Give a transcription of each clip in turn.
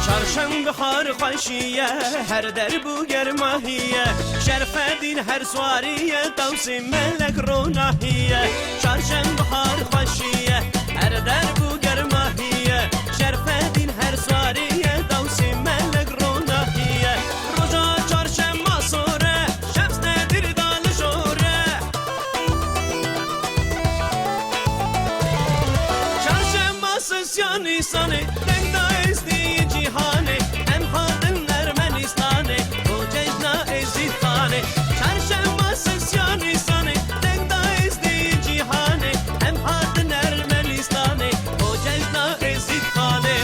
چارشنبه خار خوشیه هر در بو گرماهیه شرف دین هر سواریه دوسی ملک روناهیه چارشنبه خار خوشیه هر در بو گرماهیه شرف دین هر سواریه دوسی ملک روناهیه روزا چارشنبه سوره شمس ندیر دال شوره چارشنبه سسیانی سانه دنگ دایستی جهانه ام خادم ارمنستانه و جشنا ازید خانه چارشنبه سسیانی سانه دنگ دایستی جهانه ام خادم ارمنستانه و جشنا ازید خانه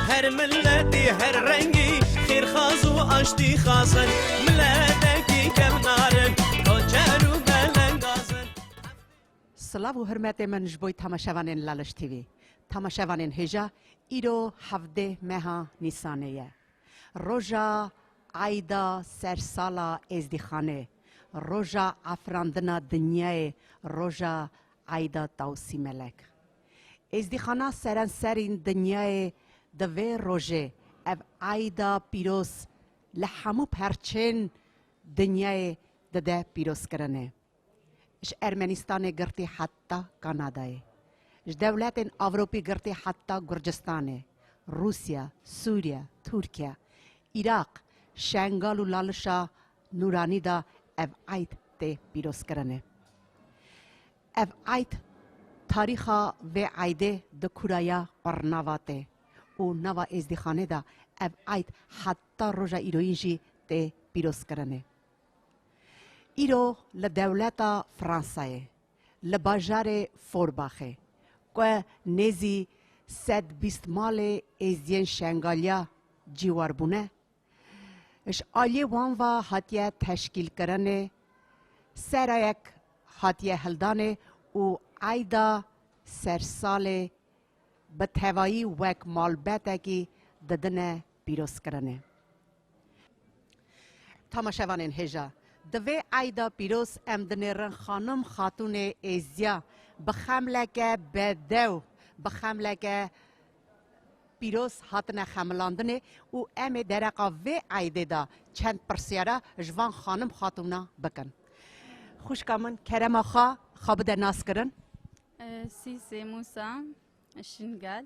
هر ملتی هر رنگی خیر خاز و آشتی خازن ملتی کم نارن کوچر و بلنگازن سلاو و حرمت من جبوی تماشاوانین لالش تیوی تماشاوانین هجا ایرو 17 ماه نیسانه روژا عیدا سرسالا ازدیخانه روژا افراندنا دنیای روژا عیدا تاوسی ملک ازدیخانه سرانسرین دنیای دوی روژه او عیدا پیروز لحمو پرچین دنیای دده پیروز کرنه اش ارمنستان گرتی حتی کانادای اش دولت اوروپی گرتی حتی گرجستانه روسیا سوریا ترکیه عراق شنگال و لالشا نورانی دا او عید ته پیروز کرنه او عید تاریخا و عیده د کورایا قرنواته و نوا ازدیخانه دا او عید حتی روژا ایروینجی ته پیروز کرنه ایرو لدولتا فرانسای لباجار فورباخه که نزی 120 مال ازدین شنگالیا جیوار بونه اش آلی وان و هاتیه تشکیل کرنه سرایک هاتیه هلدانه و عیدا سرسال به توایی وک مالبته که ددنه پیروز کرنه تماشاوانین هجا دوی عیدا پیروز امدنیرن خانم خاتون ازیا بخملک بدو بخملک پیروز هاتنه خملاندنه و ام درقا وی عیده دا چند پرسیاره جوان خانم خاتونا بکن خوش کامن کرم آخا خواب در ناس کرن سیسه موسا شنگال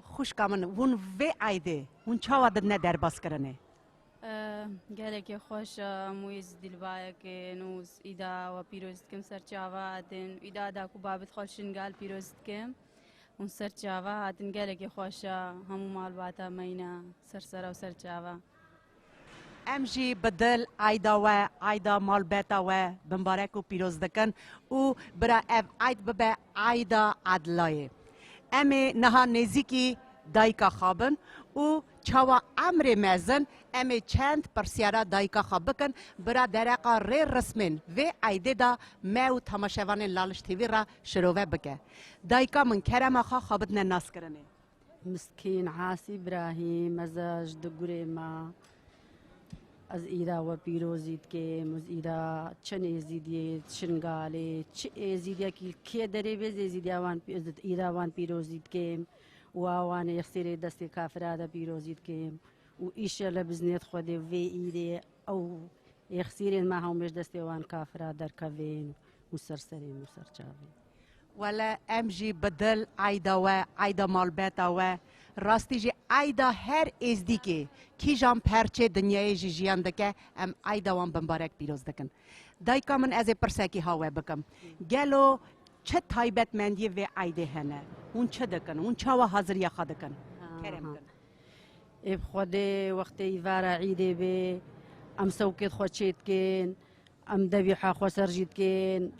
خوش کامن ون وی عیده ون چا وادد نه در باس کرنه گلک خوش مویز دلبایه که نوز ایدا و پیروز کم سرچاوا دن ایدا دا کو بابت خوش شنگال پیروز کم اون سرچاوا دن گلک خوش همو مال باتا مینا سرسرا و سرچاوا امجی بدل عیدا و عیدا مال بیتا و بمبارک و پیروز دکن و برا اف عید ببه عیدا عدلایه امی نها نزیکی دایکا خوابن و چاوا امر مزن امی چند پرسیارا دایکا خواب بکن برا درقا ری رسمن و عیده دا ما و تماشاوان لالش تیوی را شروع بکه دایکا من کرم خواه خوابت نناس کرنه مسكين عاصي إبراهيم مزاج دقوري ما از ایرا و پیروزید که مز ایرا چن ازیدیه شنگاله چه ازیدیه که دری بیز ازیدیه وان ایرا وان پیروزید که و وان یخسری دست کافرادا پیروزید که و ایشالا بزنیت خوده و ایره او یخسری ما همش دست وان کافرا در کوین مسرسری مسرچاوی ولا امجی بدل عیدا و عیدا مال بیتا و راستی جی عیدا هر ازدیکه کی جام پرچه دنیای جی جیان دکه ام عیدا وان بمبارک پیروز دکن دایکا من از پرسکی هاوه بکم گلو چه تایبت مندی و عیده هنه اون چه دکن اون چه و حاضری خوا دکن کرم کن اب خود وقت ایوارا عیده به ام سوکت خود چید کن ام دبیحا خود سرجید کن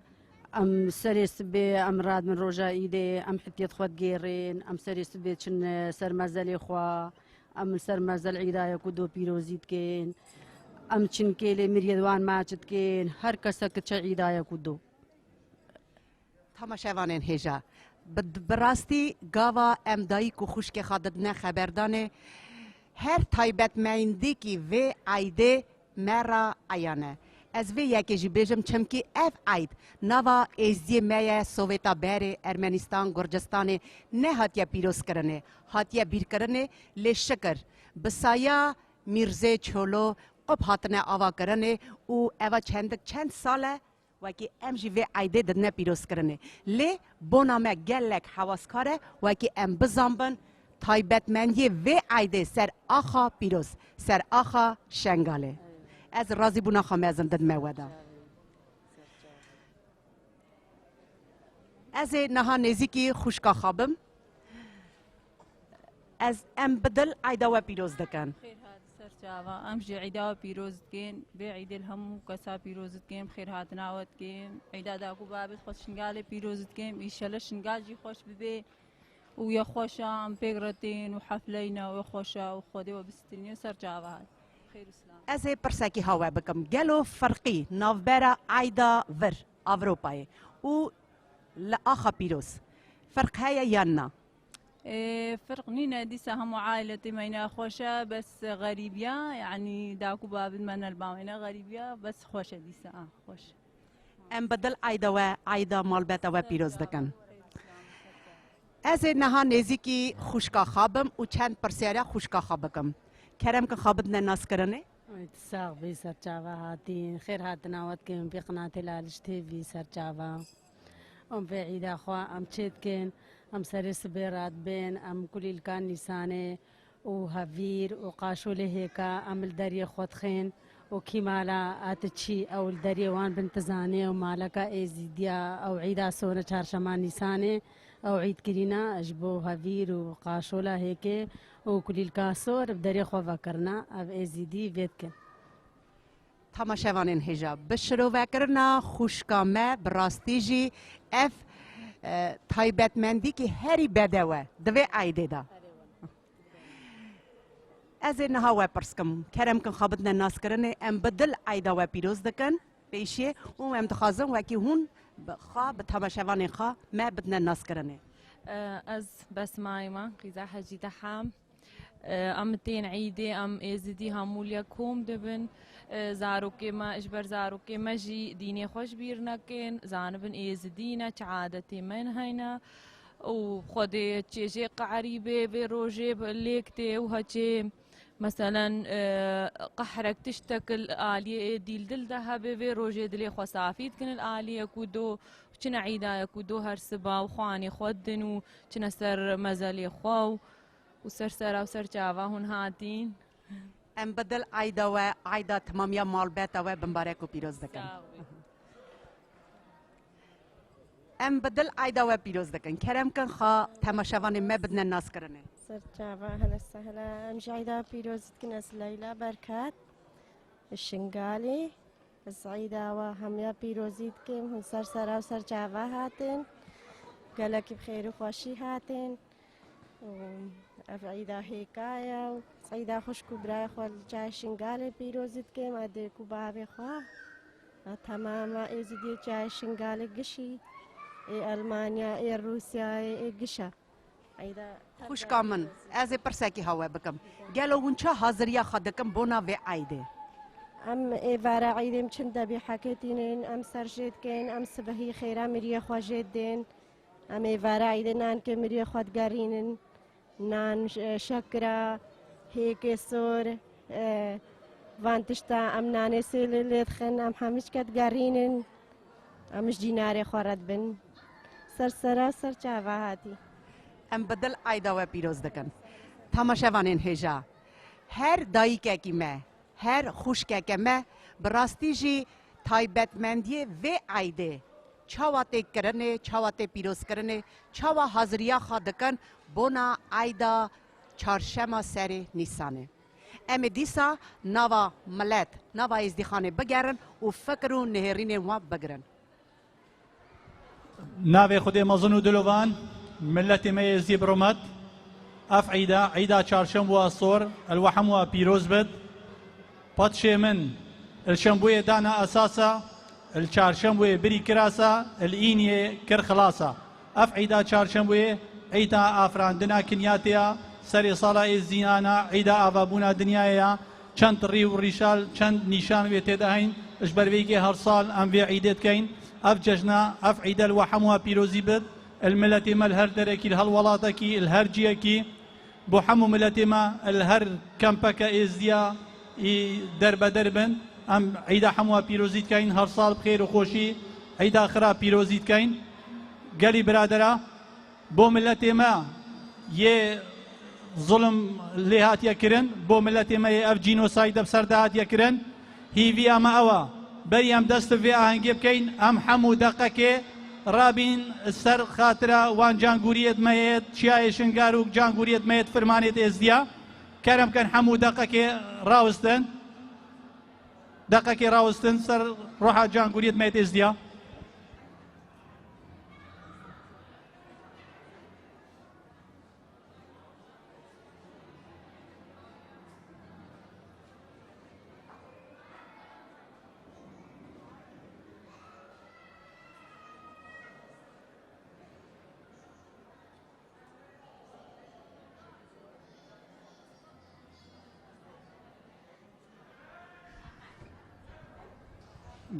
ام سريس بي ام راد من روجا ايدي ام حتيت خوات جيرين ام سريس بي تشن سر مازال خوا ام سر مازال عيدا يكودو بيروزيت كين ام تشن كيلي مريدوان ماچت كين هر كسا كتش عيدا يكودو تماشاوانین هجا براستی گاوا ام دایی کو خوش که خادد نه خبردانه هر تایبت مایندی کی و ایده مرا ایانه از وی یکی جی بیجم چمکی اف اید نوا ازدی میه سوویتا بره ارمنستان گرجستان نه هاتیا پیروز کرنه هاتیا بیر کرنه لشکر بسایا میرزه چولو قب هاتنه آوا کرنه او اوا چند ساله وکی ام جی وی ایده ددنه پیروز کرنه لی بونامه گلک حواسکاره وکی ام بزنبن تایبتمندی وی ایده سر آخا پیروز سر آخا شنگاله از راضی بونا خامزم ددمه ودا از نها نزیکی خوشکا خوابم از ام بدل ایده و پیروز دکن خير هاد سرچاوا ام جي عيدا بيروز كين بعيد الهم كسا بيروز كين بخير هات ناوت كين عيدا داكو بابت خوش شنقال بيروز كين إيشالا شنقال جي خوش ببي ويا خوشا ام بيغرتين وحفلينا ويا خوشا وخودي وبستني سرچاوا هاد خير اسلام از پرسکی هوا بکم گلو فرقی نوبرا ایدا ور اوروپای او لآخا پیروز فرق هيا يانا فرق نينا ديسا هم عائلتي مينا خوشة بس غريبيا يعني داكو باب من الباوينا غريبيا بس خوشة ديسا خوش ام بدل ایدا و ایدا مالبتا و پیروز دکن از نها نزیکی خوشکا خوابم و چند پرسیارا خوشکا خوابکم کرم که خوابت ناس کرنه تساغ بي سرچاوا هاتين خير هات ناوت كين بقناة الالش تي في سرچاوا ام في عيدا خوا ام تشيت كين ام سريس بيرات بين ام كل كان نسانه وهافير وقاشو لهيكا ام الدري خوتخين وكيمالا اتشي او الدري وان بنت زاني ومالكا ايزيديا او عيدا سونا چارشمان نسانه او عيد كرينا اجبو هافير وقاشو لهيكي وكل الكاسور بدري خو فكرنا اب ايزيدي فيتكن تماشاوانین هجا بشرو وکرنا خوشکا ما براستی جی اف تایبتمندی که هری بدوه دوی ایده دا از نها و پرسکم کرم کن خوابتنا ناس کرنه ام بدل ایده و پیروز دکن پیشه و ام تخازم وکی هون خواب تماشاوانین خواه ما بدنا ناس کرنه از بس مايما قيزا حجي تحام ام تين عيدي ام ازدي هموليا كوم دبن زارو كما اجبر زارو كما جي ديني خوش بيرنكن زانبن ازدينا عادتي من هينا وخدي تشي قعريبه بروجي ليكتي وهاتشي مثلا قحرك تشتكل آلية ديل دل ذهب بروجي دلي خصافيت كن الآلية كودو چنا عيدا كودو هر سبا وخواني خودن وچنا سر مزالي خو وسر سرا وسر چاوا هون هاتين ام بدل ایده و ایده تمامیا مال بیتا و بمبارک و پیروز دکن ام بدل ایده و پیروز دکن کرم کن خواه تماشاوان ما بدنا ناس کرنه سرچاوا هلا السهلا ام جايدا بيروز كنس ليلى بركات الشنغالي السعيدة وهميا بيروزيت كم هن سر سرا وسر جاوا هاتن قالك بخير وخوشي هاتن وعيدا هيكايا سعيدة خوشكو براي خوال جاي شنغالي بيروزيت كم اديكو بابي خواه تماما ازدي جاي شنغالي قشي المانيا روسيا قشا خوشکا من از پرسکی هوا بکم گلو ونچا حاضریا خدکم بونا و ایده ام ایوارا عیدم چند بی حکیتین ام سرجید کن ام سبهی خیره مریه خواجید دین ام ایوارا عید نان که مریه خودگارین نان شکر هیک سور وانتشتا ام نان سیل لیدخن ام همیش کد گارین امش دینار خورد بن سر چاوا هاتی ام بدل ایده و پیروز دکن تماشاوانین هجا هر دایی که ما هر خوش که ما براستی جی تایبتمندی و ایده چاواته کرنه چاواته پیروز کرنه چاوا حاضریا خادکن بونا ایده چارشما سر نیسانه ام دیسا نوا ملت نوا ازدخانه بگرن و فکر و نهرین و بگرن ناوی خودی مزن و دلوان ملت میزی برومت اف عیدا چارشنبه و صور الوحم و پیروز بد پاتش من الشنبوه دانا اساسا الچارشنبه بری کراسا الینیه کر خلاصا اف عیدا چارشنبه عیدا آفراندنا کنیاتیا سری صالا ازینانا عیدا آوابونا دنیایا چند ری و ریشال چند نیشان ویته دهین اجبر ویگی هر سال ام وی عیدت کین اف ججنا اف عيد الوحم وبيروزي بد الملتي ما الهر دركي الهلولاتكي الهرجيكي بو حمو ملتي ما الهر كمبكا ازديا درب دربن ام عيدا حمو بيروزي كاين هر صال بخير وخوشي عيدا اخرى بيروزي كاين قالي برادرا بو ملتي ما يه ظلم اللي هات يكرن بو ملتي ما يه اف جينوسايد بسرده هات يكرن هي في اما اوا بريم دست في آهنگی بکەین ام حمو دقەکێ رابین سەر خاترە وان جانگوریت مەیەت چیای شنگار و جانگوریت مەیەت فرمانێت ئێزدیا کەرم کەن هەموو دقەکێ ڕاوستن سەر ڕۆحا جانگوریت مەیەت ئێزدیا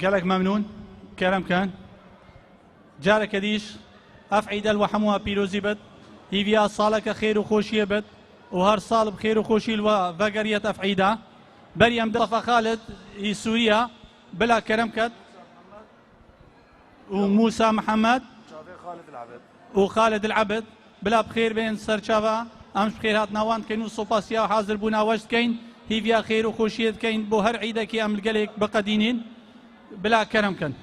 قالك ممنون كلام كان جارك ديش اف عيد الوحم وبيروزي بد هيفيا صالك خير وخوشيه بد وهر صال بخير وخوشي الوغرية اف عيدا بريم دلفا خالد سوريا بلا كلام كد وموسى محمد وخالد العبد بلا بخير بين سرشافا امش بخير هات نوان كاين وصوباسيا وحاضر بونا وجد كاين هيفيا خير وخوشيه كاين بو هر عيدا كي ام القليك بقدينين بلا كرم كان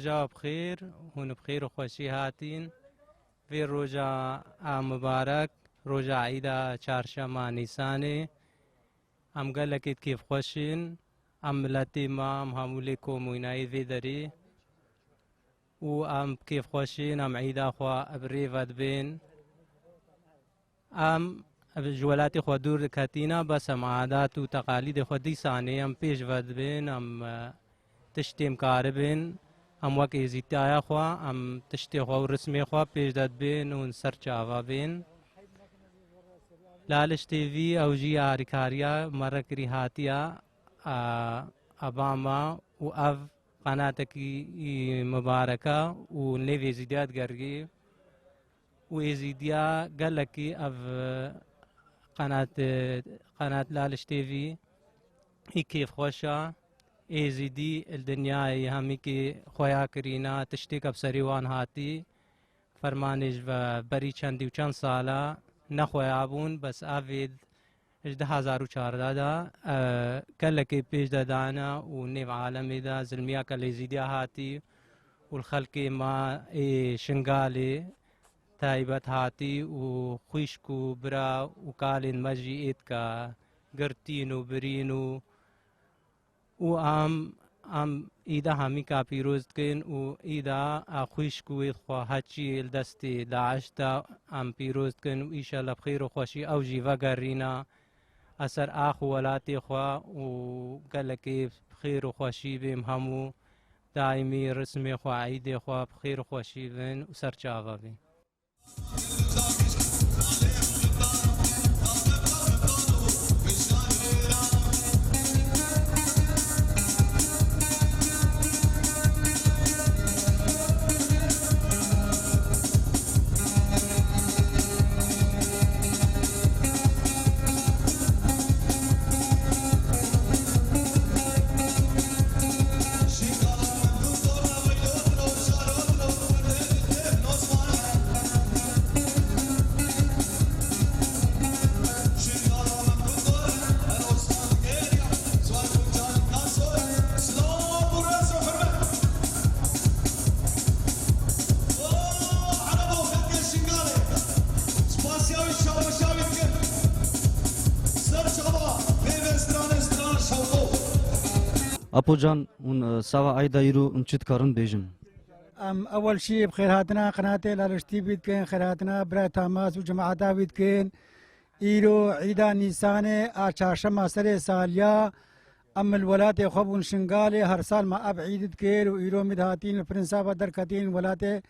روجا بخير هون بخير وخوشي هاتين في روجا مبارك روجا عيدا چهارشنبه نيساني ام قالك كيف خوشين ام ملتي ما ام همولي كومويناي في دري و ام كيف خوشين ام عيدا خوا ابريفات بين ام جولاتي خوا دور كاتينا بس ام عادات و تقاليد خوا دي ساني ام پیش ود بين ام تشتیم کاربین ام وقت ازیتایا خوا ام تشتی خوا و رسمی خوا پیش داد بین و سر چاوا بین لالش تیوی او جی آریکاریا مرکری هاتیا اباما و اف قناة کی مبارکه و نوی زیدیات گرگی و ازیدیا گلکی اف قناة لالش تیوی ای کیف خوشا ایزیدی الدنیای همی که خویا کرینا تشتیک بسریوان هاتی فرمانش و بری چندی و چند ساله نخویا بون بس آفید 2014 دا کلکی پیش دادانا و نیو عالمی دا زلمیا کلی زیدیا هاتی و الخلقی ما شنگالی تایبت هاتی و خوشکو برا و کالین مجیئت کا گرتینو برینو و ام ایدا همی کا پیروز کن و ایدا خوش کوید خواهد چی دستی داعش تا ام پیروز کن و ایشالله بخیر و خوشی او جیوه گرینا اثر آخو ولاتی خواه و گلکی بخیر و خوشی بیم همو دائمی رسمی خواه عیدی خواه بخیر و خوشی بین و سرچاوه بین أبو جان سوا أيدا يرو نشيد كارن بيجن أول شيء بخيراتنا قناتي لالشتي بيتكين خيراتنا برا تاماس وجماعتا بيتكين إيرو عيدا نيساني آشاشما سري ساليا أم الولات خبون شنغالي هر سال ما أب عيد كير وإيرو مدهاتين الفرنسا دركتين ولاتي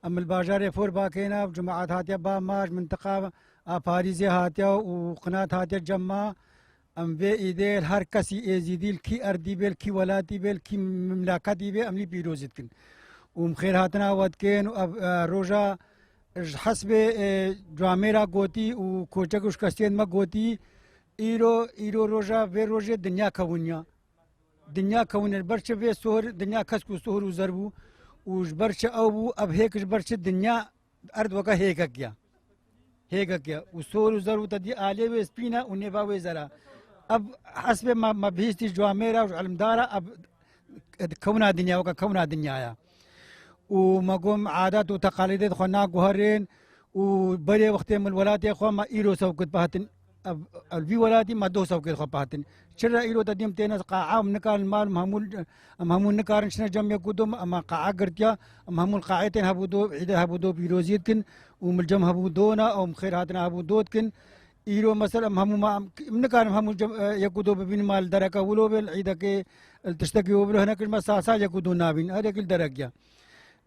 أم الباجار فور باكينا وجماعات هاتيا با ماج منطقة باريزي هاتيا وقناة هاتيا جمع ام به ایدل هر کسی ازیدیل کی اردی بیل کی ولاتی بیل کی مملکتی بیل املی پیروزید کن و خیر هاتنا ود کن روزا حسب جامعه گوتی و کوچکش کسیت ما گوتی ایرو روزا به روزه دنیا کونیا برچه به سور دنیا کس کو سور و ضربو و برچه او بو اب هیکش برچه دنیا ارد وکا هیکا کیا و سور و ضربو تدی آلیه و سپینا و نباوی زرا اب حسب ما بهيستي جواميرا وعلم دارا اب كونها دنيا وكونها دنيا وما قوم عادات وتقاليد خنا جوهرين وبري وقت من الولاد يا اخوان ما ايرو سوكت بهاتن الفي ولادي ما دو سوكت خو بهاتن شرا ايرو تديم تينا قاعه نكال المال مهمول نكار شنا جم يقدم اما قاعه قرتيا مهمول قاعتين هبودو عيده هبودو بيروزيتكن وملجم هبودونا او خير هاتنا هبودوتكن إيرو مثلا هم منكان هم يقودوا ببين مال دركة ولو بالعيدة كي تشتكي وبله هناك المساسا يقودوا نابين هذا كل درجة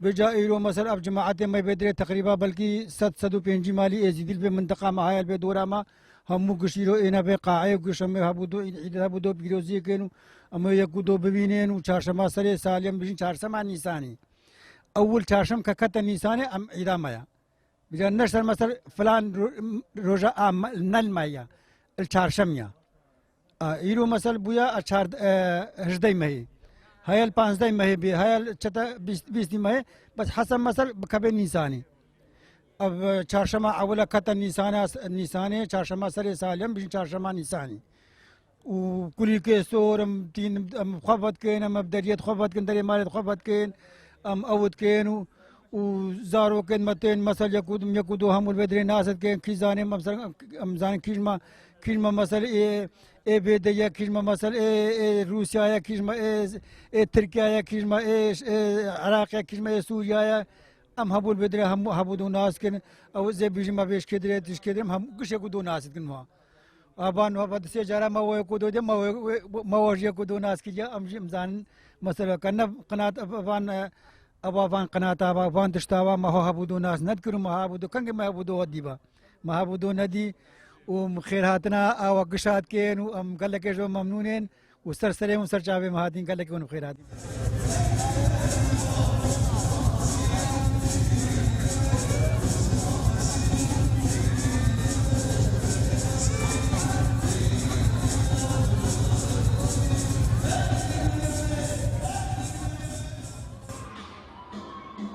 بجا إيرو مثلا أب جماعات ما يبدر تقريبا بلكي 750 مالي أزيد بالمنطقة ما هاي البدورة ما هم قشيرو إنا بقاعي وقشم هبودو عيدة هبودو بيروزي كانوا أما يقودوا ببينين وشارشما سري سالم بيجين شارشما نيساني أول شارشم ككتا نيساني أم عيدا مايا بجا نشر مثلا فلان روجا نل مايا الشارشميا ايرو مثلا بويا اشار هجدي ماهي هاي البانزدي ماهي بي هاي الشتا بيستي ماهي بس حسب مثلا بكبه نيساني اب شارشما اولا كتا نيساني شارشما سري سالم بجن شارشما نيساني وكل كيسور تين خبط كين مبدريات خبط كين دري مالت خبط كين ام اود كين وزارو كين متين مثل يكودو هم البدري ناس كين كيزاني مثلا امزان كيجما مثل اي بيديا كيجما مثل اي روسيا يا كيجما اي تركيا يا كيجما اي عراق يا كيجما اي سوريا ام هبول بدري هم هبودو ناس كين او زي بيجي ما بيش كدري تش كدري هم كش يكودو ناس كين ما ابان وبد سيجاره ما هو يكودو دي ما هو يكودو ناس كي ام امزان مثلا كنا قناه ابان قناه ابان تشتاوا ما هو هبودو ناس نذكر ما هبودو كان ما هبودو وديبا ما هبودو ندي وخيراتنا او قشات كين وام قال لك جو ممنونين وسر سلام وسر جابي مهادين قال لك ون خيرات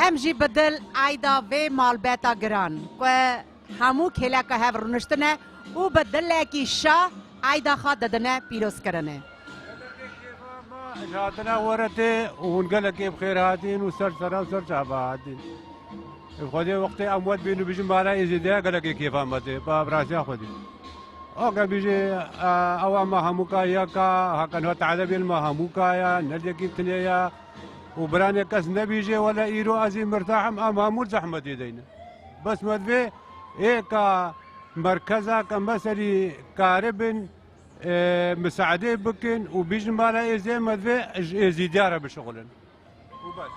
ام جی بدل عیدا و مالبتا گران و همو کلا که هف رونشتنه و بدل کی شا عیدا خا ددنه پیروز کرنه جاتنا ورته ونقول لك بخير هاتين وسر سرا وسر شعبا هاتين خدي وقت اموات بينو بيجي مالا يزيد قال لك كيف امتي باب راسي اخذي او قال بيجي او ما هموكا ياكا هكذا تعذب ما هموكا يا نرجع كيف تليا وبراني كاس نبيجي ولا ايرو ازي مرتاح امامور زحمه يدينا بس مدفي ايكا مركزا كمثلي كاربن مساعدة بكن وبيجي مالا زي مدفي زيدارة بشغلن وبس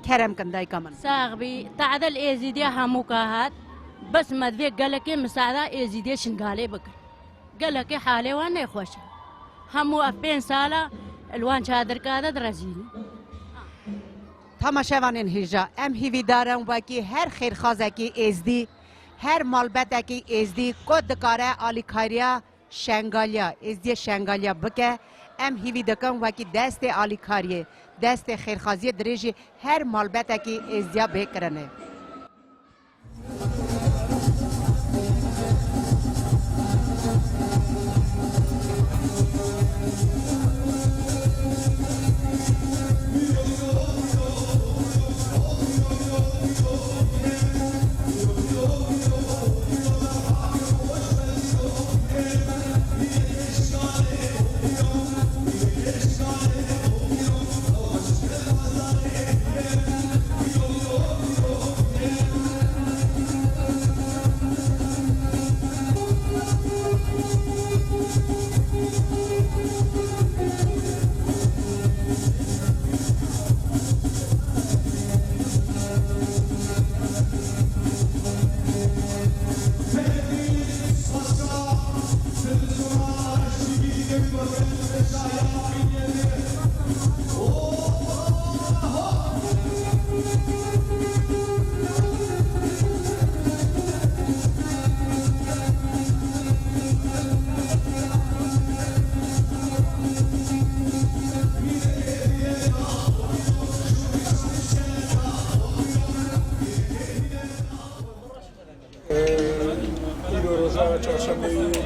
کرم کندای کمن ساغبي تعدل ايزيديا هموكاهات بس مدفي قالك مساعدة ايزيديا شنقالي بكن قالك حالي وانا خوشة همو افين سالة الوان شادر كادا درزيني تماشاوانین هیجا ام هیوی دارم و کی هر خیر خازه کی ازدی هر مالبت کی ازدی کد کاره آلیکاریا شنگالیا ازدی شنگالیا بکه ام هیوی دکم و کی دست آلیکاریه دست خیرخازی درجی هر مالبت کی ازدیا بکرنه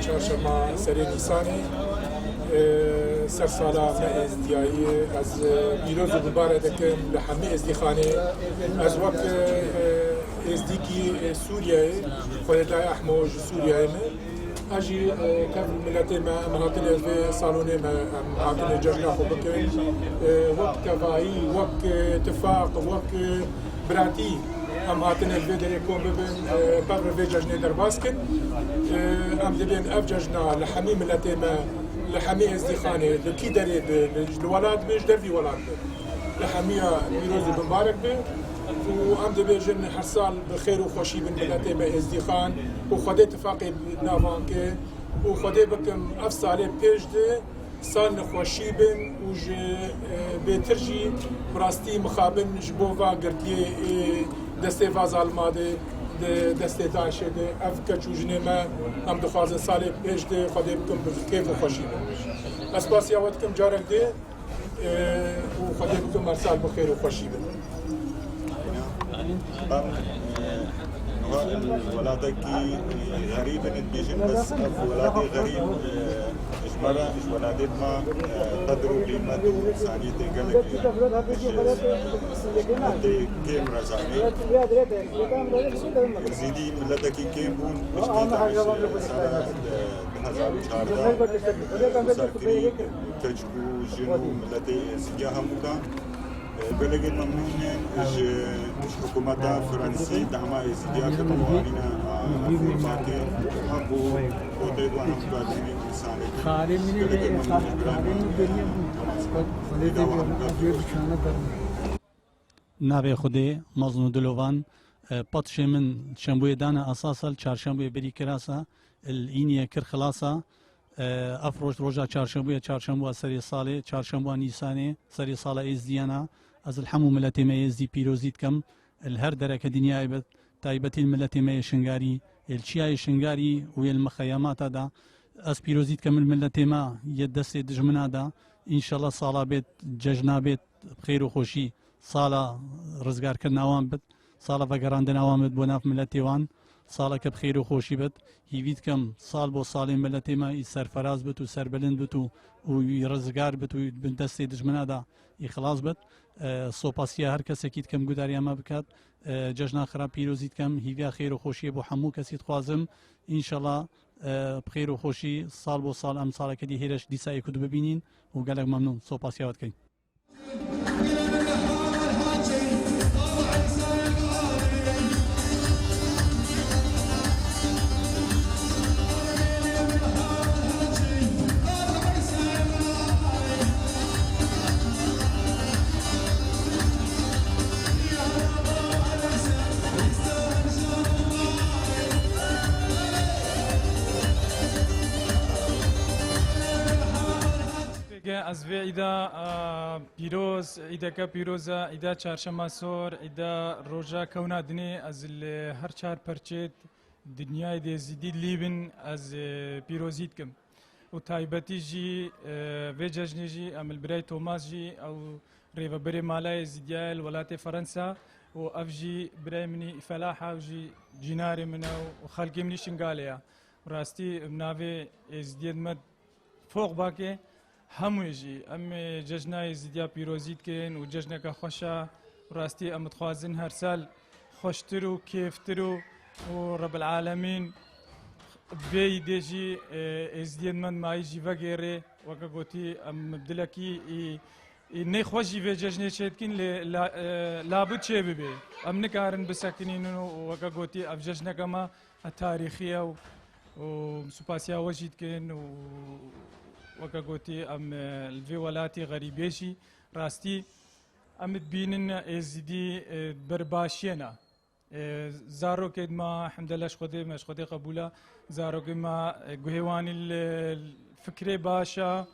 چهارشنبه سری نیسانی سر سالا ازدیایی از پیروز و مبارک دکم لحمه ازدیخانه از وقت ازدیکی سوریه خودتای احموج سوریه اجي كان ملتي ما مهاتن في صالوني ما مهاتن جرنا خو بكن وقت كفاي وقت اتفاق وقت براتي ام هاتن الفيدر يكون ببن بابر في ججني درباسكن ام دبين افججنا لحمي ملتي ما لحمي ازدخاني لكي دري الولاد بيش درفي ولاد لحمية بيروز بمبارك به وام دبي جن حصال بخير وخوشي بن ملتي ما ازدخان وخدي اتفاقي نافانكي وخدي بكم افصالي بيش ده سال نخوشی بن و بهترجی براستی مخابن جبوفا گردی دسته وازال ماده دسته داشه ده اف کچوجنه ما هم دخوازن سال پیش ده خواهده بکن بکیف و خوشی بن اسپاسی آوات کم جارک ده و خواهده بکن مرسال بخیر و خوشی بن ولادك غريب نتبيجن بس ولادي غريب إجمالا ولادي ما قدروا قيمة إنسانية قلق كيم رزاني زيدي ملتك كيم بون مجديد عشر سنة 2014 ساكري تجبو جنو ملتي سياها مكان بلغ الممنون مش حكومة فرنسي دعما إزدياك موانينا أفرماتي أبو قدد وانا مقادرين إنساني بلغ الممنون ناوی خودی مزنو دلوان پاتش من شنبوی دانا اساسا چهارشنبه بری کراسا الینیه کر خلاصا افروش روجا چهارشنبه سری ساله چهارشنبه نیسانه سری ساله ازدیانا از الحمو ملتی ما ازدی پیروزیت کم الهر درک دنیای بد تایبتی الملتی ما شنگاری الچیای شنگاری و المخیامات دا از پیروزیت کم الملتی ما یدست دجمنا دا انشالله سالا بیت ججنا بیت بخیر و خوشی سالا رزگار کردن آوام بد سالا وگراندن آوام بد بناف ملتی وان سالا که بخیر و خوشی بد هیوید کم سال بو سال ملتی ما ای سرفراز بد و سربلند بد و رزگار بد و دست دجمنا دا اخلاص بد سوپاسیا هر کسی کید کم گوداری ما بکات جشن خراب پیروزیت کم هیویا خیر و خوشی بو حمو کسی خوازم انشالله بخیر و خوشی سال بو سال ام سال کدی هیرش دیسای کدو ببینین و گلک ممنون سوپاسیا وات کین از وی ایدا پیروز ایدا که پیروزا ایدا چهارشنبه سور ایدا روزا کونا دنی از هر چهار پرچه دنیای دیزیدی لیبن از پیروزیت کم و تایبتی جی و جشنی جی عمل برای توماس جی او ریو بری مالای زیدیال ولات فرانسا و افجی برای منی فلاحه و جی جناری منو و خلقی منی شنگالیا راستی مناوی زیدیت مد فوق باکه همویجی ام جشنای زیدیا پیروزیت کن و جشن که خوشا راستی ام تخوازن هر سال خوشتر و کیفتر و رب العالمین بی دیجی ازدین من مایجی وگیره وکا گوتی ام بدلکی نه خوشی به جشن چید کن لابد چه ببی ام نکارن بسکنین و وکا گوتی اف جشن کما تاریخیه و سپاسیا وجید کن و وکا گوتی ام الوی ولاتی غریبیشی راستی ام بینن ازدی برباشینا زارو که ما الحمدلله مش خودی قبوله زارو که ما گوهوانی الفکر باشا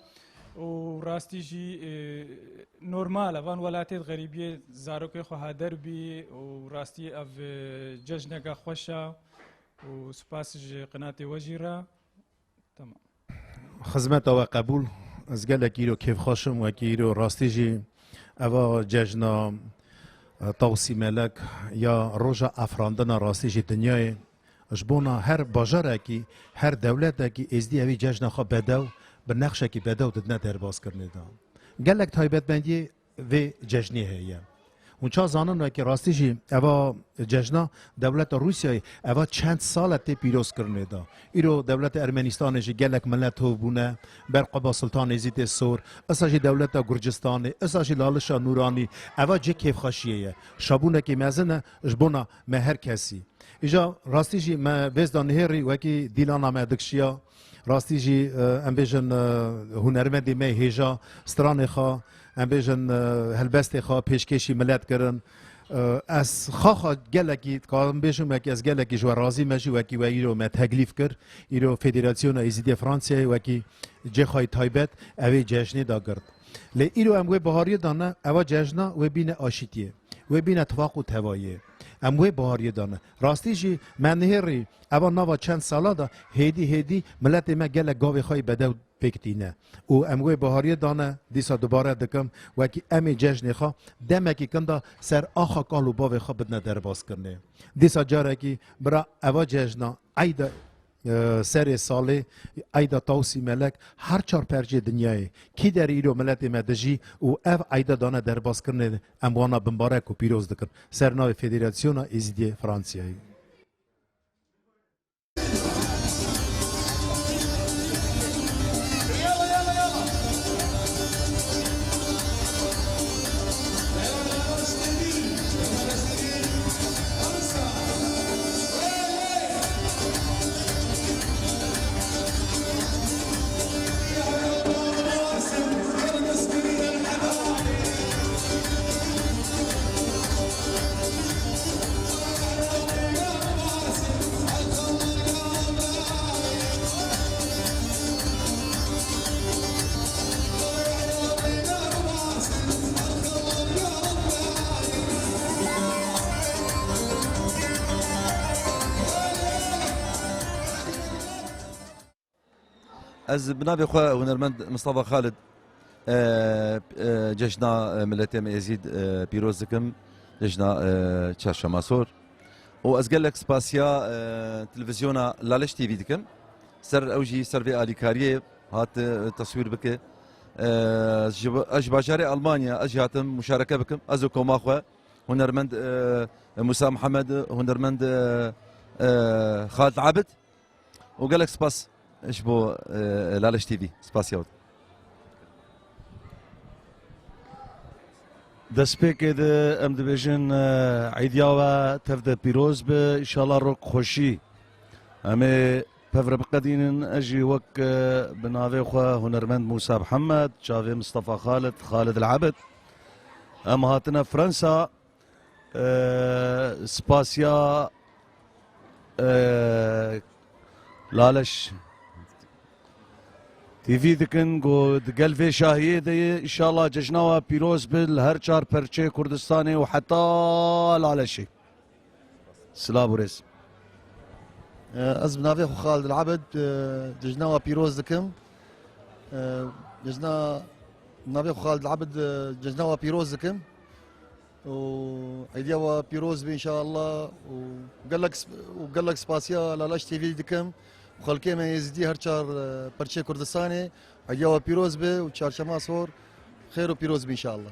و راستی جی نورمال وان ولاتت غریبی زارو که خواه دربی و راستی اف جشنگا خوشا و سپاس قناتی وجیرا تمام خدمت و قبول از گله گیرو کیف خوشم و گیرو راستی جی اوا جشنا توسی ملک یا روزا افراندن راستی جی دنیای جبونا هر باجره کی هر دولت کی ازدی اوی جشن خو بدو به نقشه کی بدو دد نه درباز کرنه دا گلک تایبت بندی و جشنی هيا اونچا زانن که راستی جی اوا جشنا دولت روسیای اوا چند سال تی پیروز کرنه دا ایرو دولت ارمنستان جی گلک ملت هو بونه بر قبا سلطان ازید سور اسا جی دولت گرجستان اسا جی لالشا نورانی اوا جی کیف خاشیه شابونه کی مزنه جبونا مهر کسی ایجا راستی جی ما وزدان نهری وکی دیلانا مدکشیا راستی جی ام بیژن هنرمندی می هیجا ستران خا ام بیژن هلبست خا پیشکشی ملت کردن از خا گلکی کام بیشم وکی از گلکی جو راضی مشی وکی و ایرو مت تکلیف کرد ایرو فدراسیون ازیدی فرانسه وکی جه خای تایبت اوی جشنی دا کرد لی ایرو ام و بهاری دانه اوا جشنا و بین آشتیه و بین اتفاق و توایه ام وی بهاری دانه راستی جی من هری اوا نوا چند سالا دا هیدی ملت ما گله گاوی خواهی بده بکتینه و ام وی بهاری دانه دیسا دوباره دکم وکی امی جشن خوا دمکی کندا سر آخا کالو باوی خوا بدنه در باز کرنه دیسا جاره کی برا اوا جشنا عیده سر ساله ایدا توسی ملک هر چار پرجه دنیای کی در ایرو ملت مدجی و اف ایدا دانه در باز کرنه اموانا بمبارک و پیروز دکن سرناو فدراسیونا ازدی فرانسیایی از بنابي خو هنرمند مصطفى خالد جشنا ملتي يزيد بيروز دكم جشنا تشاشا سور و از قال لك سباسيا تلفزيونا لالش تي في دكم سر اوجي سيرفي اليكاريه هات تصوير بك اج باجاري المانيا اج هاتم مشاركه بكم ازكم اخو هنرمند موسى محمد هنرمند خالد عبد وقال لك سباس ايش بو لالش تي في سباسيوت دسپیک ده ام دبیجن عیدیا و تفد پیروز به انشالله روک خوشی اما پفر بقدین اجی وک بناوی خو هنرمند موسی محمد جاوی مصطفى خالد العبد ام هاتنا فرنسا سپاسیا لالش تیوی دکن گو دقلفی شاهیه ده انشالله جشنوا پیروز بل هر چار پرچه کردستانی و حتی لالشی سلام ورس از بناوی خو خالد العبد جشنوا پیروز دکم جشنا بناوی خو خالد العبد جشنوا پیروز دکم و عیدیا پیروز به انشالله وقال لك سپاسیا لالش تیوی دکم خلکه ما یزدی هر چار پرچه کردستانی عیدیا پیروز به و چهارشنبه سور خیر و پیروز به انشالله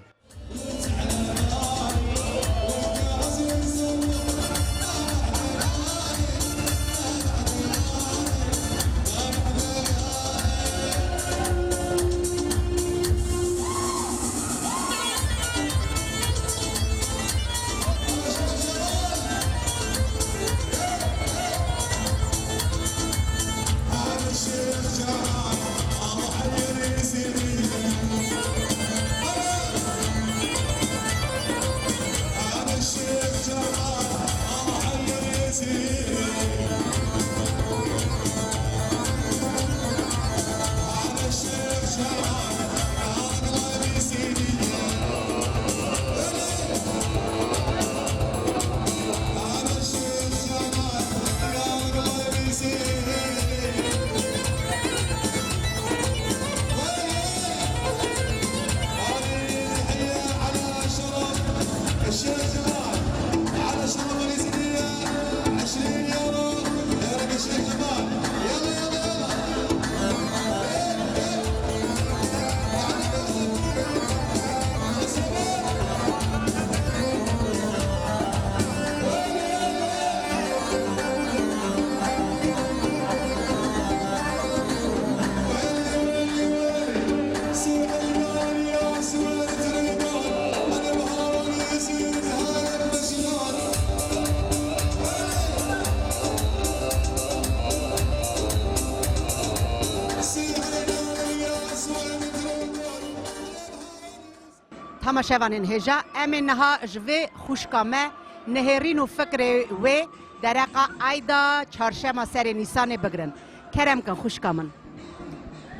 تماشاوانین هجا امین نها جوی خوشکامه نهرین و فکر و درقا ایدا چهارشنبه سر نیسان بگرن کرم کن خوشکامن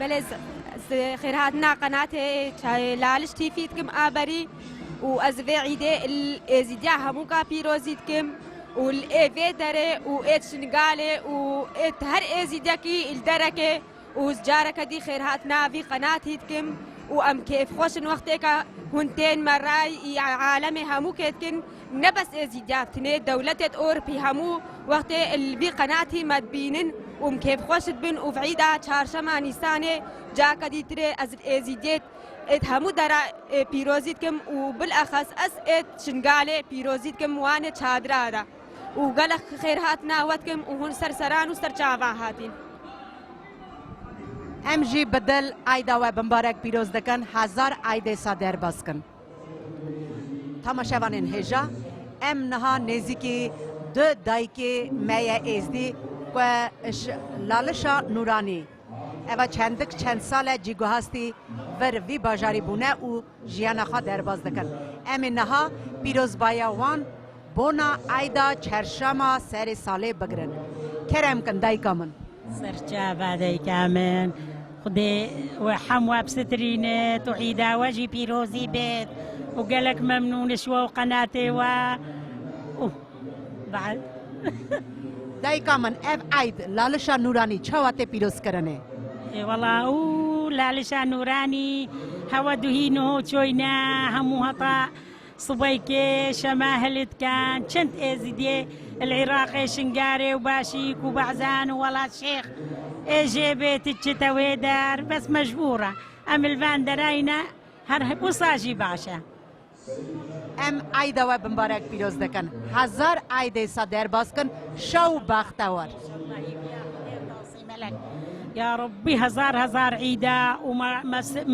بله خیرهاتنا قناة لالش تیفید کم آبری وأزفي عيدة الإزديا هموكا بيروزيت كم والإيفي داري وإيت شنغالي وإيت هر إزديا كي الدركة وزجارك دي خيراتنا في قناة هيتكم وأم كيف خوش وقتك هنتين مراي عالمي همو كيتكن نبس إزدياتني دولة أوروبي همو وقت اللي قناتي مدبينن وم كيف خوش بن وفعيدة چهارشنبه نيسانه جاكا دي تري از إزديات همو درا بيروزيتكم وبالأخص ات شنغالي بيروزيتكم وانه چادرا دا وقالك خيراتنا واتكم وهن سرسران وسرچاوا هاتين ام جی بدل آیدا و بمبارک پیروز دکن 1000 آیده صادر باز کن تماشاوانین هجا ام نها نزدیکی دو دایکی میه ازدی و لالشا نورانی اوا چند سال جیگو هستی ور وی باجاری بونه و جیانا خوا در باز دکن ام نها پیروز بایا وان بونا آیدا چرشما سر ساله بگرن کرم کن دایکا من سرچا بعدی کامن خدي وحموا بسترينت وعيدا وجي بيروزي بيت وقالك ممنون شوى وقناتي بعد دايكا من اف عيد لالشا نوراني چاواتي بيروز کرنه والله لالشا نوراني هوا دهينو چوينا همو هطا صبيكي شماهلت كان چند ازيدي العراقي شنقاري وباشيك وبعزان ولا الشيخ اجي بيت الشتاوي دار بس مجبورة ام الفان دراينا هر وصاجي باشا ام آیدا و بمبارک پیروز دکن 1000 آیده صادر باز کن شو باختور يا ربي هزار عيدا وما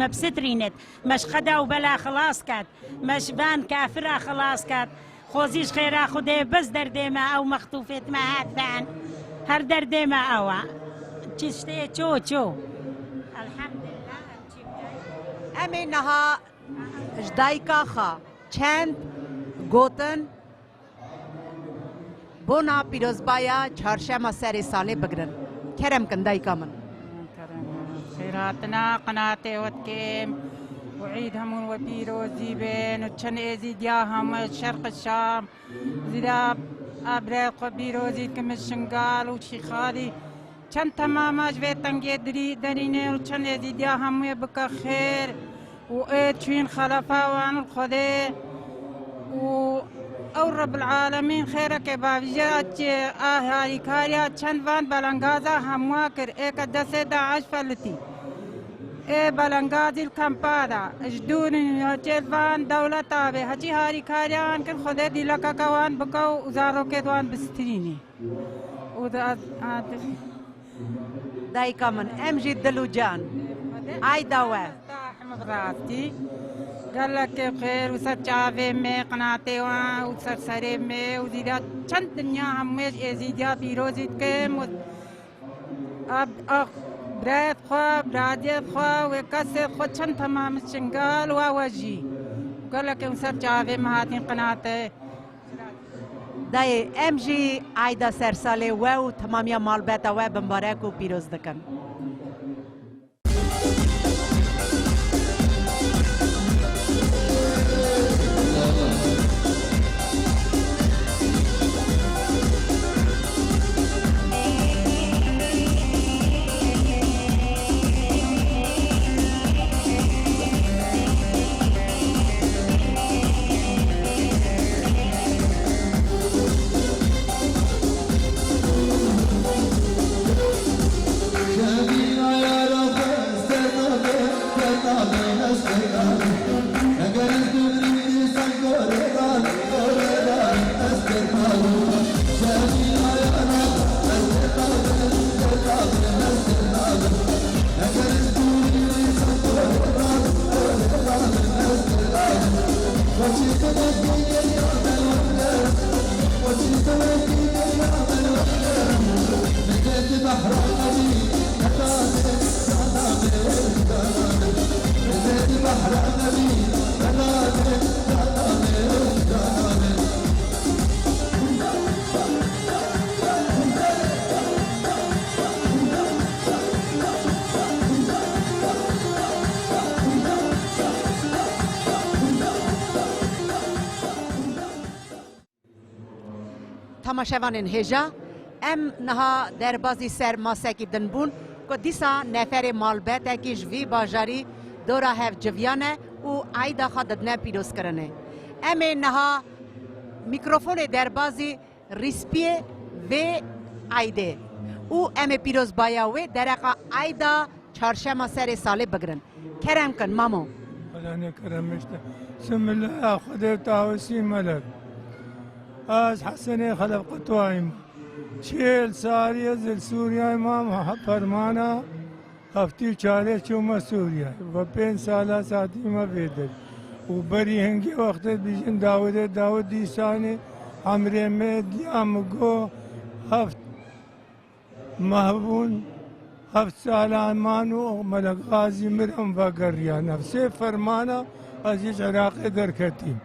بسترينت مش خدا وبلا خلاص كات مش بان كافرة خلاص كات خوزيش خيرا خدي بس دردي ما او مخطوفت ما هات بان هر دردي ما او تشتي تشو الحمد لله امي نها جدايكا خا چند گوتن بونا پیروز بایا چهارشنبه سر ساله بگرن کرم کن دایکا من خيراتنا قناتي وتكيم وعيد همون وبيروزي بين وتشن ازيد ياهم شرق الشام زيدا ابريق وبيروزي كم الشنقال وشي خالي چن تماما جوي تنگي درينه وتشن ازيد ياهم يبقى خير واتشين خلفا وان الخدي و او رب العالمين خيرك بابجات هاي كاريا چند وان بلنگازا همواكر ايك دسه داعش فلتي اي بلنگازي الكمبادا اجدون يوچلوان دولتا به هجي هاري كاريان كن خده دي لكا كوان بكو وزارو كدوان بستريني دايكا من امجي دلو جان اي دوا احمد راتي قال لك خير وسرچاوي में قناتي وان وسرسري में وزيدا چند دنيا همش ازيدا بيروزيت के अब براد خوا براديت خوا وكسر خو چند تمام شنقال ووجي قال لك وسرچاوي مهاتين قناتي داي امجي ايدا سرساله و تماميا مالبتا و بمبارك و بيروز دكن تماشاوانên hêja em niha derbasî ser masekî din bûn ku dîsa neferê malbetekî ji vî bajarî dora hevciviyan e û eyda xwe didine pîrozkirinê. Em ê niha mîkrofonê derbasî rîspiyê vê eydê û em ê pîrozbaya wê dereqa eyda çarşema serê salê bigirin. Kerem kin mamo. خلاني كرمشته بسم الله خذيت عوسي ملك از حسني خلف قطوايم شيل ساري زل سوريا امام فرمانا هفتي چاله چوما سوريا و 5 سالا ساتي ما بيدل وبري هنگي وقت بيجن داود ديساني عمري مد يامگو هفت مهبون هفت سال مانو ملک غازی مرم و گریا نفسه فرمانا ازیش عراق درکتیم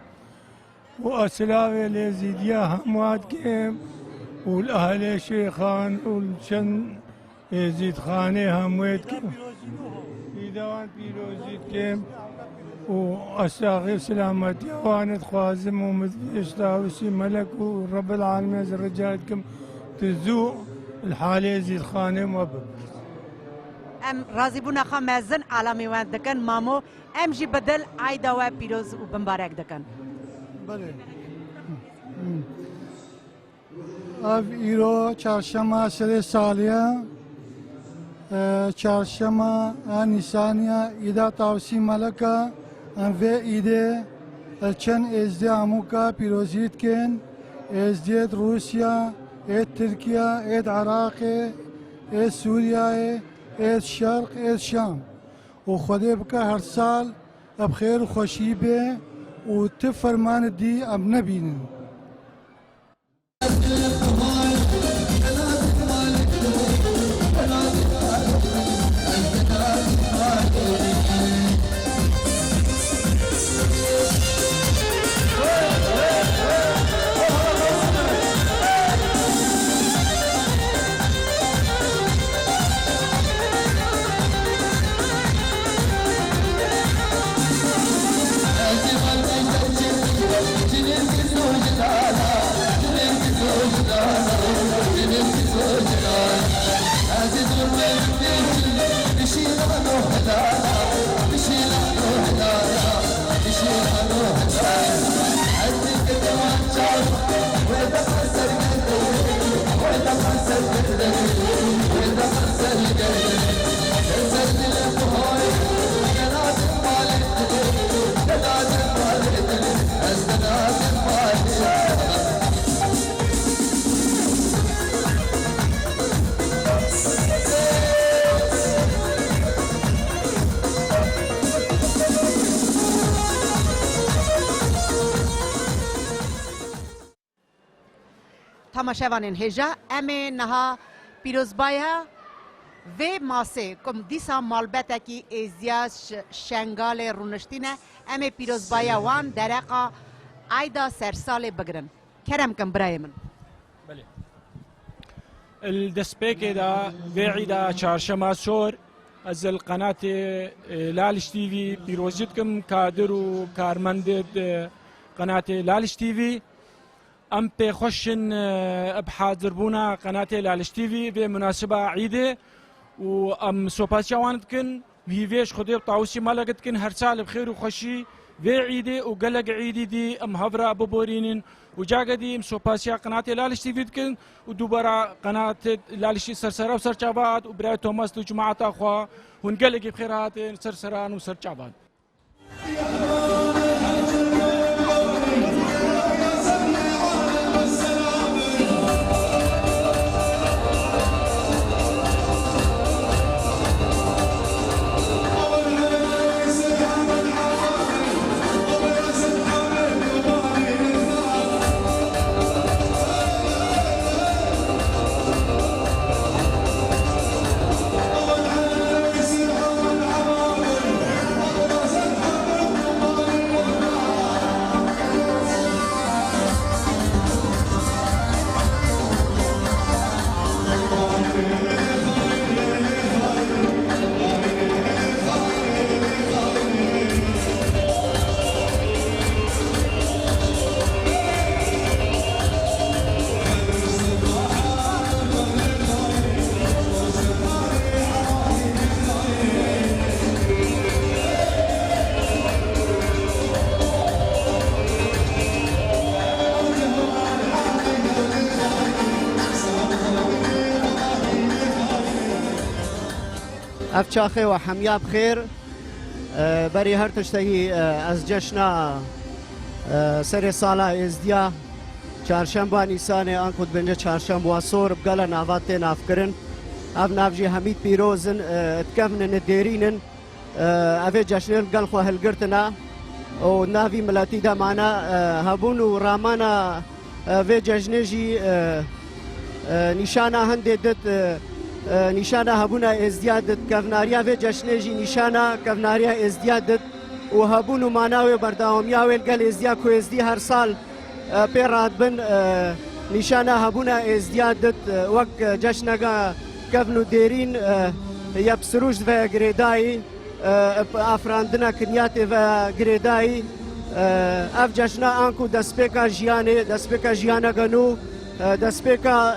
و اسلاوی لیزیدیا همواد کم و الاهل شیخان و چند یزید خانه همواد کم ایدوان پیروزید کم و اساقی سلامتی وانت خوازم و مدفشتاوسی ملک و رب العالمين از رجاعت کم تزو الحالة يزيد خانه وبب ام راضی بونا خا مزن علامی وند دکن مامو ام جی بدل عیدا و پیروز و بمبارک دکن. بله. اف ایرو چهارشنبه سر سالیه چهارشنبه نیسانیا ایدا تاوسی ملکا ام و ایده چند ازده اموکا پیروزیت کن ازده روسیا اد ترکیه اد عراق اد سوریا اد شرق اد شام و خدا بکه هر سال بخیر و خوشی به و تفرمان دی اب نبینن. تماشاوانین هجا امی نها پیروزبایا و ماسه کم دیسا مالبته کی ازیاز شنگال رونشتینه امی پیروزبایا وان درقا عیدا سرسال بگرن. کرم کم برای من. بله. الدسبيك دا بيعي دا چهارشنبه سور از القناة لالش تي في بيروزيتكم كادر و كارمند قناة لالش تي في ام بخشن بحاضر بونا قناة لالش تي في بمناسبة عيدة و ام سوباسيا واندكن وهيفيش خديب طاوسي مالكتكن هر سال بخير وخشي في عيدة وقلق عيدي دي ام هفرا ببورينين وجاقة دي ام سوباسيا قناة لالش تي في دكن ودوبارا قناة لالش سرسرا وسرچابات وبراي توماس وجماعة اخوا ونقلق بخيرات سرسران وسرچابات. افچاخه و حمیا بخیر بری هر تشتهی از جشن سر سالا ازدیا چهارشنبه نیسان آن خود بنده چهارشنبه و سور بگلا نوات نافکرن اف نافجی حمید پیروزن تکمن ندیرینن اوه جشن گل خو هلگرتنا و ناوی ملاتی دا معنا هبون و رامانا و جشنجی نشانه هنده دت نشانه هبونا ازدیادت کفناریا و جشنجی نشانه کفناریا ازدیادت و هبون و ماناوی برداومیاوی گل ازدیا کو ازدی هر سال پیراد بن نشانه هبونا ازدیادت وک جشنگا کفنو دیرین یا بسروش و گریدایی افراندنا کنیات و گریدایی اف جشنا آنکو دسپیکا جیانه گنو دسپیکا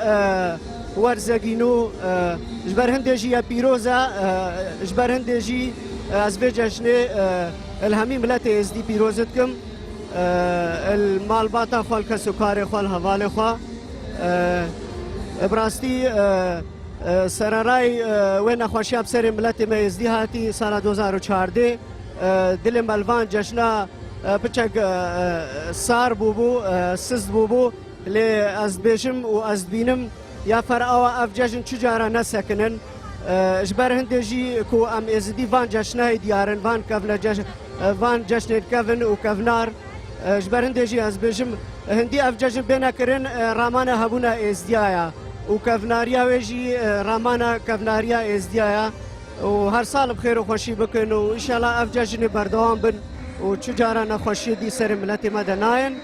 ورزگینو جبر هندجی یا پیروزا جبر هندجی از به جشن الهمی ملت ازدی پیروزت کم المالباتا خوال کسوکار خوال حوال خواه براستی سرارای و نخوشیاب سر ملت ازدی هاتی سال 2014 دل ملوان جشنا پچک سار بوبو سست بوبو لی از بیشم و از بینم یا فرعوا اف جشن چجارا نسکنن جبر هندجی کو ام ازدی وان جشنای دیارن وان کفن جشن وان جشن کفن و کفنار جبر هندجی از بیشم هندی اف جشن بنا کرن رامانا هبونا ازدیایا و کفناریا ویجی رامانا کفناریا ازدیایا و هر سال بخیر و خوشی بکن و انشالله اف جشن بردوام بن و چجارا نخوشی دی سر ملت مدناین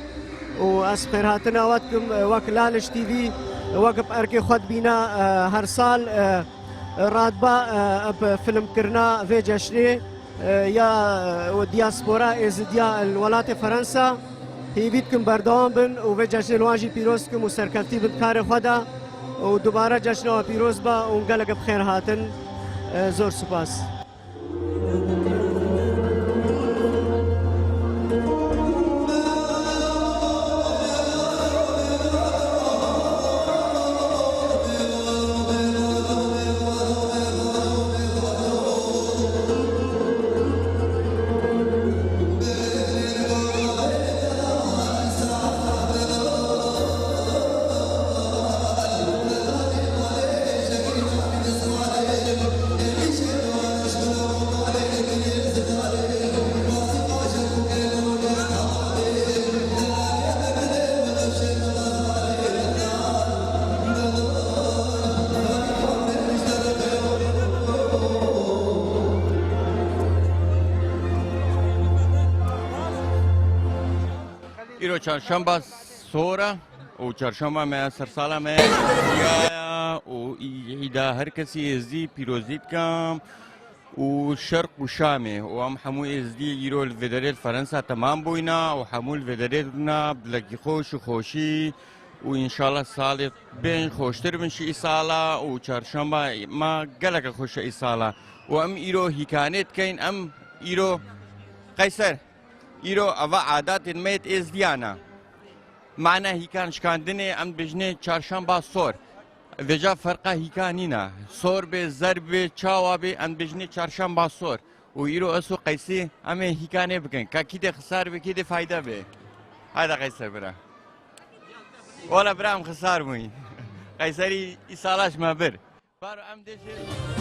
و از خیراتنا وقتكم وقت لالش تي في وقت اركي خود بينا هر سال رادبا فيلم كرنا في جشني يا دياسبورا ازديا الولايات فرنسا هي بيتكم بردوام بن وفي جشن الواجي بيروزكم وسركلتي بكار خدا ودوباره جشن بيروز با ونقلق بخير هاتن زور سپاس ایرو چهارشنبه سوره و چهارشنبه میں سرسالا میں و ایدا هر کسی ازدی پیروزیت کم و شرق و شامه و هم همو ازدی ایرو الفدرال فرنسا تمام بوینا و همو الفدرالنا بلکی خوش و خوشی و انشالله سال بین خوشتر بنشی ای سالا و چهارشنبه ما گلک خوش ای سالا و ام ایرو حکانت کین ام ایرو قیصر ایرو اوا عادات میت ازدیانا معنا هیکان شکاندنه ام بجنه چهارشنبه سور وجا فرقه هیکانینا سور به ضرب چاوا به ام بجنه چهارشنبه سور و ایرو اسو قیسی ام هیکانه بکن که کید خسار به کید فایده به هذا قیصر برا ولا برام خسار موی قیصری ایسالاش ما بر بارو ام دیشه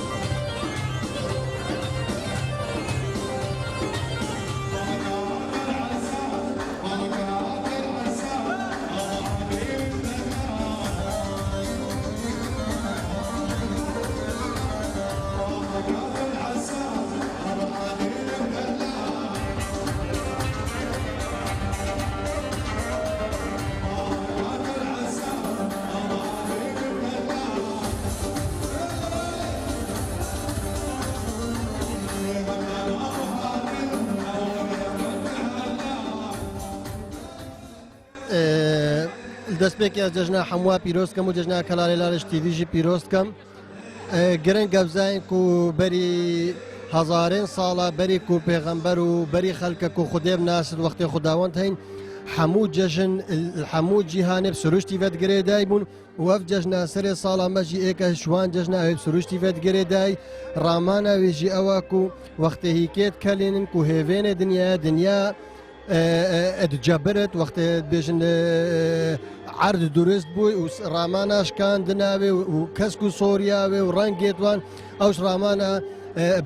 دەستپێکی از جژنا هەموو پیرۆز کەم و جژنا کەلاری لارش تیویژی پیرۆز کەم گرنگ گەبزین و بەری هەزارێن ساڵە بەری و پێغەمبەر و بەری خەلکە و خودێ بناسن وەختی خودداوەند هەین حمود جشن الحمود جيهاني بسروشتي فات قريداي بون وف جشنا سري صالا مجي ايكا شوان جشنا بسروشتي فات قريداي رامانا ويجي اواكو وقت هيكيت كالين كو هيفين دنيا اتجبرت وقت بيجن عرض درست بوي وراماناش كان دناوي وكسكو سورياوي ورانجيتوان اوش رامانا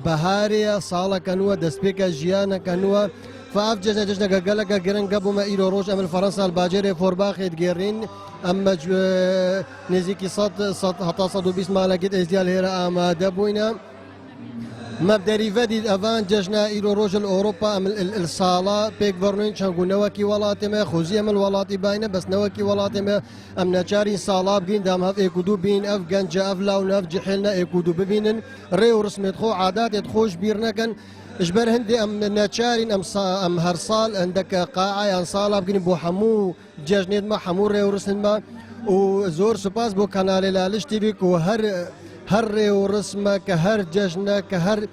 بهاريا صالا كانوا دسبيكا جيانا كانوا فاف جشنا قالك جرن قبو ما ايرو روش ام فرنسا الباجيري فورباخ يتجرين اما نزيكي صد حتى صدو بيس مالكيت ازديال هيرا اما دبوينا مبدري فدي افان جشنا ايرو روج الاوروبا ام الصاله بيك برنين شانكو نواكي ولاتي ما خوزي من الولاتي باينه بس نواكي ولاتي ما ام نشاري صاله بين دام هاف ايكودو بين اف جنجا اف لاون اف جحلنا ايكودو ببينن ريو رسمت خو عادات خوش بيرنا كان اجبر هندي ام نشارين ام هرصال عندك قاعه يعني صاله بين بو حمو ججنيد ما حمو ريو رسم وزور سباس بو كانال لالش تي بي هر ورسمة كهر جشنة كهر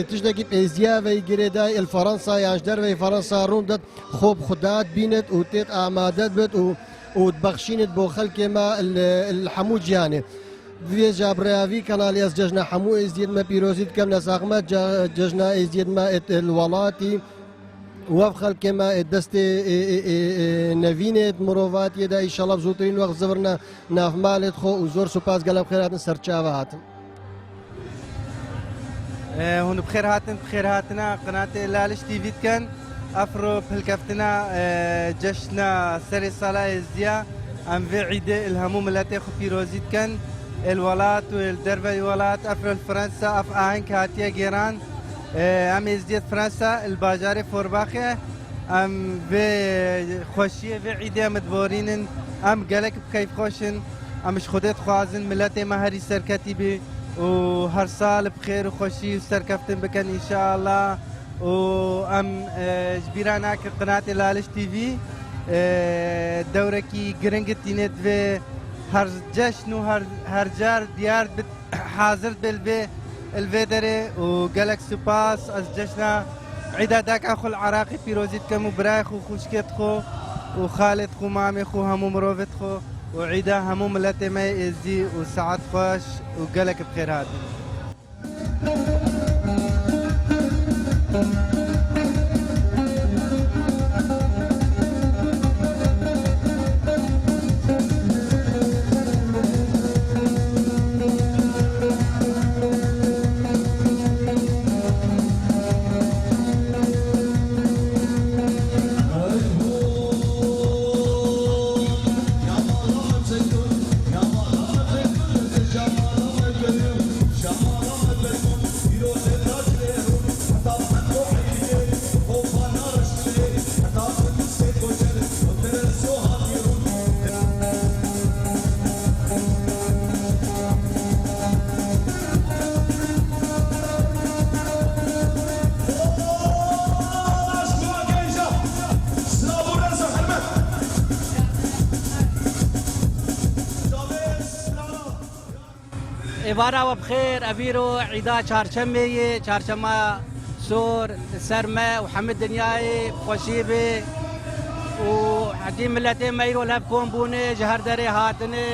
تشتكي بإزياء في جريداي الفرنسا يانجدر في فرنسا روندت خوب خدات بينت وتيت أعمادات بت وتبخشينت بو خلق ما الحمود جاني في جابريافي كانال ياس جشنة حمو إزيد ما بيروزيت كم نساقمة جشنة إزيد ما الولاتي وفخل كما دستي نوينة مروفات يدا إن شاء الله بزوترين وقت زبرنا ناف مالت خو وزور سوباس قلب خيراتن سرچاوة هاتن هون بخير هاتنا قناة لالش تي في كان أفرو بهالكفتنا جشنا سري صلاة ازديا أم في عيد الهموم التي خو بيروزيت كان الولات والدربة الولات أفرو فرنسا أف آهنك هاتيا جيران ام ازديت فرنسا الباجاري فورباخه ام في خوشيه في عيده مدبورين ام قالك بكيف خوشن امش خدت خوازن ملتي مهري سركتي بي وهر سال بخير وخوشي وسركفتن بكن ان شاء الله وام جبيرانك قناه لالش تي في دوركي جرنجتينت في هر جشن وهر جار ديار حاضر بالبي الفيدري وجالك سوباس از جشنا عيدا داك اخو العراقي بيروزيت كم براي خو خوشكيت خو وخالد خو مامي خو همو مروفت خو وعيدا همو ملتي ماي ازي وسعد خوش وجالك بخير هذا إبارة وبخير أبيرو عيدا چارشمة سور سرمة وحمد دنياي خوشيبي وحديم ملتي ميرو لهب كومبوني جهر دري هاتني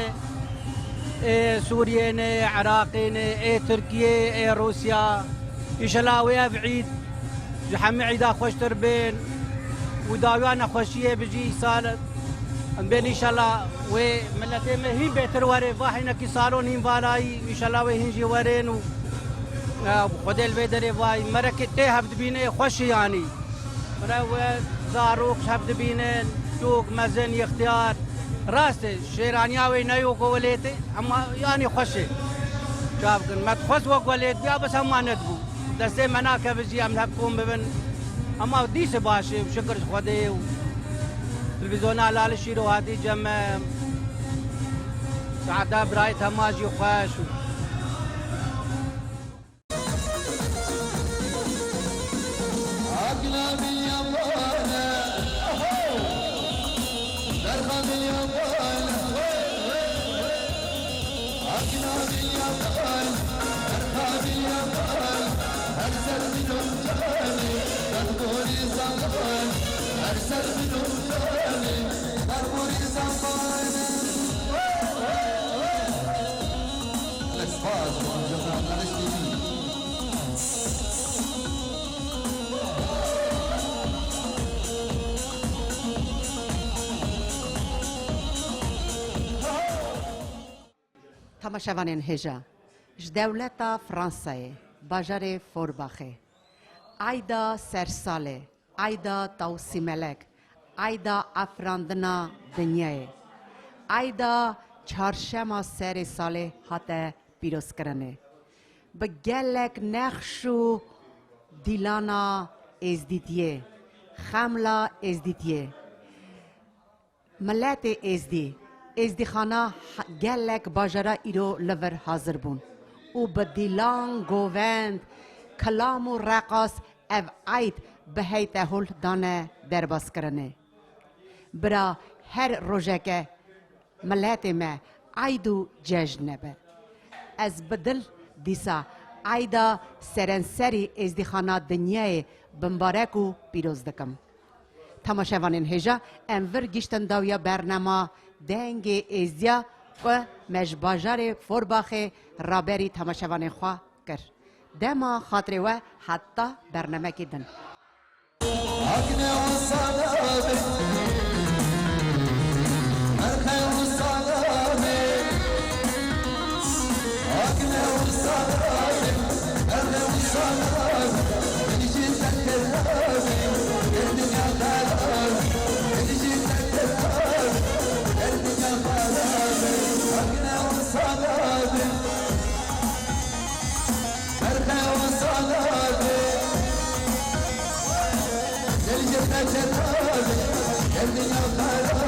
سورياني عراقيني تركيا روسيا يشلاوي بعيد جحمي عيدا خوش تربين وداوانا خوشيه بجي سالت بين ان شاء الله وملتي هي بيتر وري فاحنا كي صارون هين فالاي ان شاء الله وهنجي ورين وخدل بيدري فاي مركتي هبد بيني خوش يعني مرا زاروق هبد بيني توك مزن اختيار راسته شيرانياوي نيو وليتي اما يعني خوشي شافكن ما تخص وقوليت يا بس ما ندبو دسته مناك بجي ام حكوم ببن اما ديس باشي وشكر خدي تلفزيون على الشيرو هذه جمع سعادة برايت هماجي وخاش أرسل منهم تماشاوانین هجا ج دولتا فرانسای باجار فورباخه ایدا سرساله ایدا توسی ملک ایدا افراندنا دنیای ایدا چهارشنبه سر ساله هاته پیروز کرنه به گلک نخشو دیلانا ازدیتیه خملا ازدیتیه ملت ازدی خانه گلک باجرا ایرو لور حاضر بون و به دیلان گووند کلام و رقاص او عید به هیت هول دانه درباس کرنه برا هر روزه که ملت ما عیدو جشن نبه از بدل دیسا عیدا سرنسری ازدیخانه دنیای بمبارک و پیروز دکم تماشاوانین هجا انور گشتن داویا برنامه دنگ ازدیا و مجباجار فورباخ رابری تماشاوانین خواه کر دما خاطر و حتی برنامه کدن Gel